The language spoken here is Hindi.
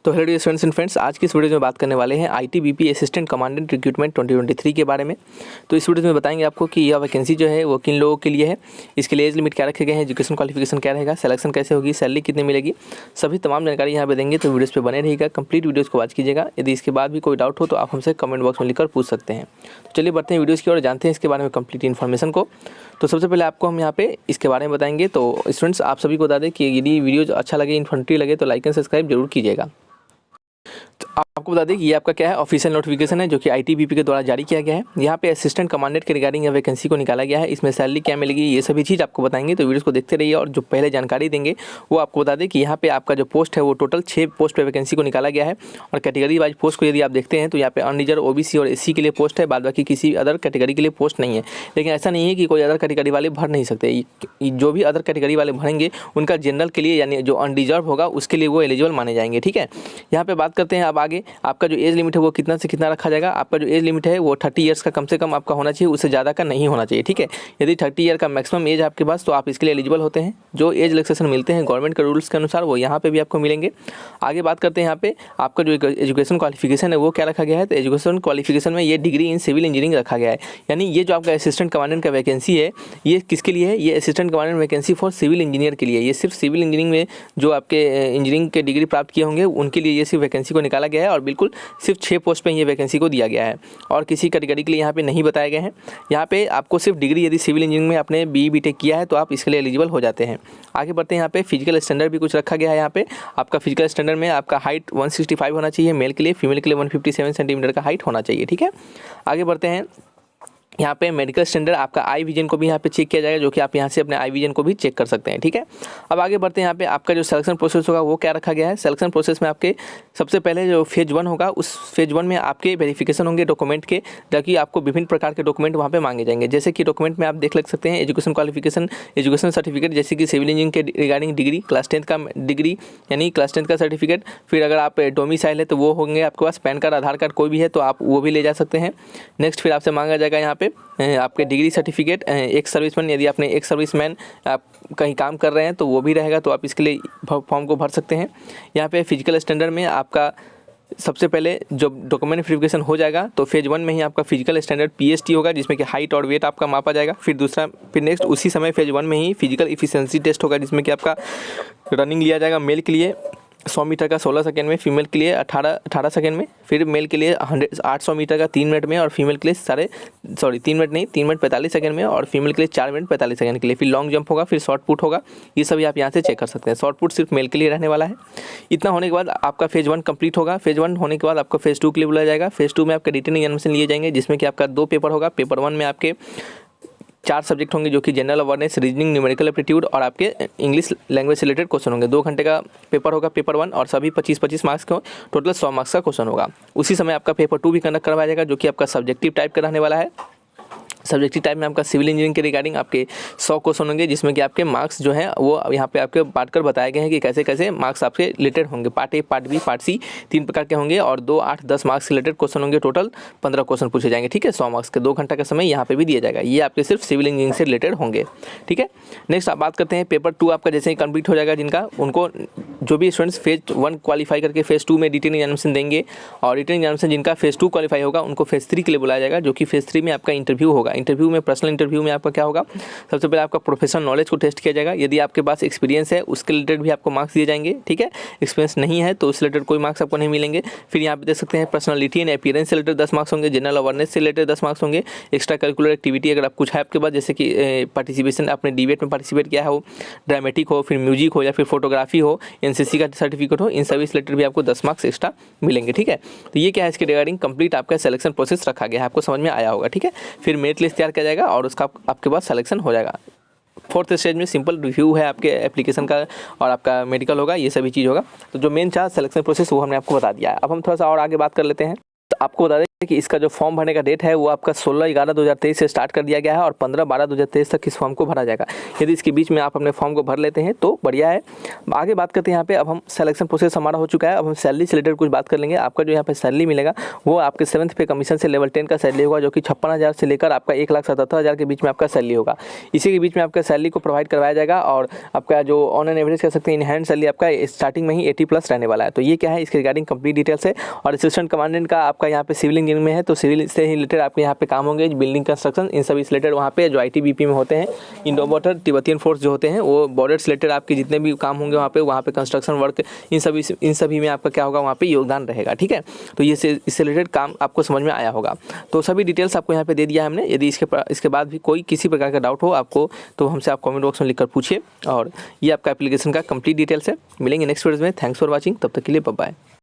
तो hello dear students and friends, आज की इस वीडियो में बात करने वाले हैं आईटीबीपी असिस्टेंट कमांडेंट रिक्रूटमेंट 2023 के बारे में। तो इस वीडियो में बताएंगे आपको कि यह वैकेंसी जो है वो किन लोगों के लिए है, इसके लिए एज लिमिट क्या रखे गए हैं, एजुकेशन क्वालिफिकेशन क्या रहेगा, सिलेक्शन कैसे होगी, सैलरी कितनी मिलेगी, सभी तमाम जानकारी यहाँ पे देंगे। तो वीडियोस पे बने रहिएगा, कंप्लीट वीडियोस को वॉच कीजिएगा। यदि इसके बाद भी कोई डाउट हो तो आप हमसे कमेंट बॉक्स में लिखकर पूछ सकते हैं। तो चलिए बढ़ते हैं वीडियोज़ की ओर, जानते हैं इसके बारे में कंप्लीट इन्फॉर्मेशन को। तो सबसे पहले आपको हम यहाँ पे इसके बारे में बताएंगे। तो स्टूडेंट्स, आप सभी को बता दें कि यदि वीडियो अच्छा लगे, इन्फॉर्मेटिव लगे तो लाइक एंड सब्सक्राइब जरूर कीजिएगा। तो आपको बता दें कि ये आपका क्या है, ऑफिशियल नोटिफिकेशन है जो कि आईटीबीपी के द्वारा जारी किया गया है। यहाँ पे असिस्टेंट कमांडेंट के रिगार्डिंग यह वैकेंसी को निकाला गया है। इसमें सैलरी क्या मिलेगी, ये सभी चीज़ आपको बताएंगे। तो वीडियोस को देखते रहिए और जो पहले जानकारी देंगे वो आपको बता दें कि यहाँ पे आपका जो पोस्ट है वो टोटल 6 पोस्ट पे वैकेंसी को निकाला गया है। और कैटेगरी वाइज पोस्ट को यदि आप देखते हैं तो यहाँ पे अनरिजर्व, ओबीसी और एससी के लिए पोस्ट है, बाद बाकी किसी अदर कैटेगरी के लिए पोस्ट नहीं है। लेकिन ऐसा नहीं है कि कोई अदर कैटेगरी वाले भर नहीं सकते। जो भी अदर कैटेगरी वाले भरेंगे उनका जनरल के लिए यानी जो अनरिजर्व होगा उसके लिए वो एलिजिबल माने जाएंगे। ठीक है, यहाँ पे बात करते हैं अब आगे। आपका जो एज लिमिट है वो कितना से कितना रखा जाएगा। आपका जो एज लिमिट है वो 30 ईयर्स का कम से कम आपका होना चाहिए, उससे ज़्यादा का नहीं होना चाहिए। ठीक है, यदि 30 ईयर का मैक्सिमम एज आपके पास तो आप इसके लिए एलिजिबल होते हैं। जो एज रिलैक्सेशन मिलते हैं गवर्नमेंट के रूल्स के अनुसार वो यहाँ पे भी आपको मिलेंगे। आगे बात करते हैं यहाँ पे आपका जो एजुकेशन क्वालिफिकेशन है वो क्या रखा गया है। तो एजुकेशन क्वालिफिकेशन में ये डिग्री इन सिविल इंजीनियरिंग रखा गया है। यानी ये जो आपका असिस्टेंट कमांडेंट का वैकेंसी है ये किसके लिए है, ये assistant commandant vacancy for civil engineer के लिए। ये सिर्फ सिविल इंजीनियरिंग में जो आपके इंजीनियरिंग के डिग्री प्राप्त किए होंगे उनके लिए ये सिर्फ वैकेंसी को निकाला गया है। और बिल्कुल सिर्फ 6 पोस्ट पे ये वैकेंसी को दिया गया है और किसी कैटेगरी के लिए यहाँ पे नहीं बताए गए हैं। यहाँ पे आपको सिर्फ डिग्री यदि सिविल इंजीनियरिंग में आपने बीई बीटेक किया है तो आप इसके लिए एलिजिबल हो जाते हैं। आगे बढ़ते हैं, यहाँ पे फिजिकल स्टैंडर्ड भी कुछ रखा गया है। यहाँ पे आपका फिजिकल स्टैंडर्ड में आपका हाइट 165 होना चाहिए मेल के लिए, फीमेल के लिए 157 सेंटीमीटर का हाइट होना चाहिए। ठीक है, आगे बढ़ते हैं। यहाँ पे मेडिकल स्टैंडर्ड आपका आई विजन को भी यहाँ पे चेक किया जाएगा, जो कि आप यहाँ से अपने आई विजन को भी चेक कर सकते हैं। ठीक है, अब आगे बढ़ते हैं। यहाँ पे आपका जो सिलेक्शन प्रोसेस होगा वो क्या रखा गया है। सिलेक्शन प्रोसेस में आपके सबसे पहले जो फेज 1 होगा उस फेज 1 में आपके वेरिफिकेशन होंगे डॉक्यूमेंट के, ताकि आपको विभिन्न प्रकार के डॉक्यूमेंट वहाँ पे मांगे जाएंगे। जैसे कि डॉक्यूमेंट में आप देख सकते हैं एजुकेशन क्वालिफिकेशन, एजुकेशन सर्टिफिकेट, जैसे कि सिविल इंजीनियरिंग के रिगार्डिंग डिग्री, क्लास 10 का डिग्री यानी क्लास 10 का सर्टिफिकेट। फिर अगर आप डोमिसाइल है तो वो होंगे आपके पास, पैन कार्ड, आधार कार्ड कोई भी है तो आप वो भी ले जा सकते हैं। नेक्स्ट फिर आपसे मांगा जाएगा यहाँ पे आपके डिग्री सर्टिफिकेट, एक्स सर्विसमैन, यदि आपने एक्स सर्विसमैन आप कहीं काम कर रहे हैं तो वो भी रहेगा, तो आप इसके लिए फॉर्म को भर सकते हैं। यहाँ पे फिजिकल स्टैंडर्ड में आपका सबसे पहले जब डॉक्यूमेंट वेरिफिकेशन हो जाएगा तो फेज 1 में ही आपका फिजिकल स्टैंडर्ड पीएसटी होगा, जिसमें कि हाइट और वेट आपका मापा जाएगा। फिर नेक्स्ट उसी समय फेज 1 में ही फिजिकल इफिशिएंसी टेस्ट होगा, जिसमें कि आपका रनिंग लिया जाएगा मेल के लिए 100 मीटर का 16 सेकंड में, फीमेल के लिए 18 सेकंड में, फिर मेल के लिए 800 मीटर का 3 मिनट में और फीमेल के लिए 3 मिनट नहीं 3 मिनट 45 सेकंड में और फीमेल के लिए 4 मिनट 45 सेकंड के लिए। फिर लॉन्ग जंप होगा, फिर शॉर्ट पुट होगा। ये सभी आप यहाँ से चेक कर सकते हैं। शॉर्ट पुट सिर्फ मेल के लिए रहने वाला है। इतना होने के बाद आपका फेज 1 कंप्लीट होगा। फेज 1 होने के बाद आपका फेज 2 के लिए बुलाया जाएगा। फेज 2 में आपके रिटन एग्जामिनेशन लिए जाएंगे, जिसमें कि आपका 2 पेपर होगा। पेपर 1 में आपके 4 सब्जेक्ट होंगे, जो कि general awareness, reasoning, numerical aptitude और आपके इंग्लिश लैंग्वेज से रिलेटेड क्वेश्चन होंगे। 2 घंटे का पेपर होगा पेपर 1 और सभी 25-25 मार्क्स का, टोटल 100 मार्क्स का क्वेश्चन होगा। उसी समय आपका पेपर 2 भी कंडक्ट करवाया जाएगा, जो कि आपका सब्जेक्टिव टाइप का रहने वाला है। सब्जेक्टिव टाइप में आपका सिविल इंजीनियरिंग के रिगार्डिंग आपके 100 क्वेश्चन होंगे, जिसमें कि आपके मार्क्स जो हैं वो यहाँ पे आपके बांट कर बताए गए हैं कि कैसे कैसे मार्क्स आपके रिलेटेड होंगे। Part A, part B, part C 3 प्रकार के होंगे और 2, 8, 10 मार्क्स रिलेटेड क्वेश्चन होंगे। टोटल 15 क्वेश्चन पूछे जाएंगे। ठीक है, 100 मार्क्स के 2 घंटा का समय यहाँ पे भी दिया जाएगा। ये आपके सिर्फ सिविल इंजीनियरिंग से रिलेटेड होंगे। ठीक है, नेक्स्ट आप बात करते हैं पेपर 2 आपका जैसे ही कंप्लीट हो जाएगा, जिनका उनको जो भी स्टूडेंट्स फेज 1 क्वालिफाई करके फेज 2 में रिटन एग्जामिनेशन देंगे और रिटन एग्जामिनेशन जिनका फेज 2 क्वालिफाई होगा उनको फेज 3 के लिए बुलाया जाएगा, जो कि फेज 3 में आपका इंटरव्यू होगा। इंटरव्यू में पर्सनल इंटरव्यू में आपका क्या होगा, सबसे पहले आपका प्रोफेशनल नॉलेज को टेस्ट किया जाएगा। यदि आपके पास एक्सपीरियंस है उसके रिलेटेड भी आपको मार्क्स दिए जाएंगे। ठीक है, एक्सपीरियंस नहीं है तो उस रिलेटेड कोई मार्क्स आपको नहीं मिलेंगे। फिर यहाँ पे देख सकते हैं पर्सनालिटी एंड अपीयरेंस से रिलेटेड 10 मार्क्स होंगे, जनरल अवेयरनेस से रिलेटेड 10 मार्क्स होंगे, एक्स्ट्रा करिकुलर एक्टिविटी अगर आप कुछ है आपके पास, जैसे कि पार्टिसिपेशन आपने डिबेट में पार्टिसिपेट किया हो, ड्रामेटिक हो, फिर म्यूजिक हो या फिर फोटोग्राफी हो, एनसीसी का सर्टिफिकेट हो, इन सभी से रिलेटेड भी आपको 10 मार्क्स एक्स्ट्रा मिलेंगे। ठीक है, तो ये क्या है, इसके रिगार्डिंग कंप्लीट आपका सिलेक्शन प्रोसेस रखा गया है, आपको समझ में आया होगा। ठीक है, फिर मेरिट लिस्ट तैयार किया जाएगा और उसका आपके पास सिलेक्शन हो जाएगा। 4th स्टेज में सिंपल रिव्यू है आपके एप्लीकेशन का और आपका मेडिकल होगा, ये सभी चीज़ होगा। तो जो मेन था सिलेक्शन प्रोसेस वो हमने आपको बता दिया है। अब हम थोड़ा सा और आगे बात कर लेते हैं। तो आपको बता दें कि इसका जो फॉर्म भरने का डेट है वो आपका 16/11/2023 से स्टार्ट कर दिया गया है और 15/12/2023 तक इस फॉर्म को भरा जाएगा। यदि इसके बीच में आप अपने फॉर्म को भर लेते हैं तो बढ़िया है। आगे बात करते हैं यहाँ पे, अब हम सिलेक्शन प्रोसेस हमारा हो चुका है। अब हम सैलरी से रिलेटेड कुछ बात कर लेंगे। आपका जो यहाँ पे सैलरी मिलेगा वो आपके 7th पे कमीशन से लेवल 10 का सैलरी होगा, जो कि 56,000 से लेकर आपका 1,77,000 के बीच में आपका सैलरी होगा। इसी के बीच में आपका सैलरी को प्रोवाइड करवाया जाएगा और आपका जो ऑन एन एवरेज कह सकते हैं इन हैंड सैलरी आपका स्टार्टिंग में ही 80+ रहने वाला है। तो ये क्या है, इसके रिगार्डिंग कंप्लीट डिटेल्स है। और असिस्टेंट कमांडेंट का आपका यहाँ पे सिविल इंजीनियरिंग में है, तो सिविल से ही रिलेटेड आपके यहाँ पे काम होंगे, बिल्डिंग कंस्ट्रक्शन इन सभी से रिलेटेड वहाँ पे जो ITBP में होते हैं, इंडो बॉर्डर तिब्बतियन फोर्स जो होते हैं वो बॉर्डर से रिलेटेड आपके जितने भी काम होंगे वहाँ पे कंस्ट्रक्शन वर्क इन सभी में आपका क्या होगा, वहाँ पे योगदान रहेगा। ठीक है, तो ये इससे रिलेटेड काम आपको समझ में आया होगा। तो सभी डिटेल्स आपको यहाँ पे दे दिया है हमने। यदि इसके बाद भी कोई किसी प्रकार का डाउट हो आपको तो हमसे आप कमेंट बॉक्स में लिखकर पूछिए। और ये आपका एप्लीकेशन का कंप्लीट डिटेल्स है। मिलेंगे नेक्स्ट वीडियो में। थैंक्स फॉर वॉचिंग, तब तक के लिए बाय बाय।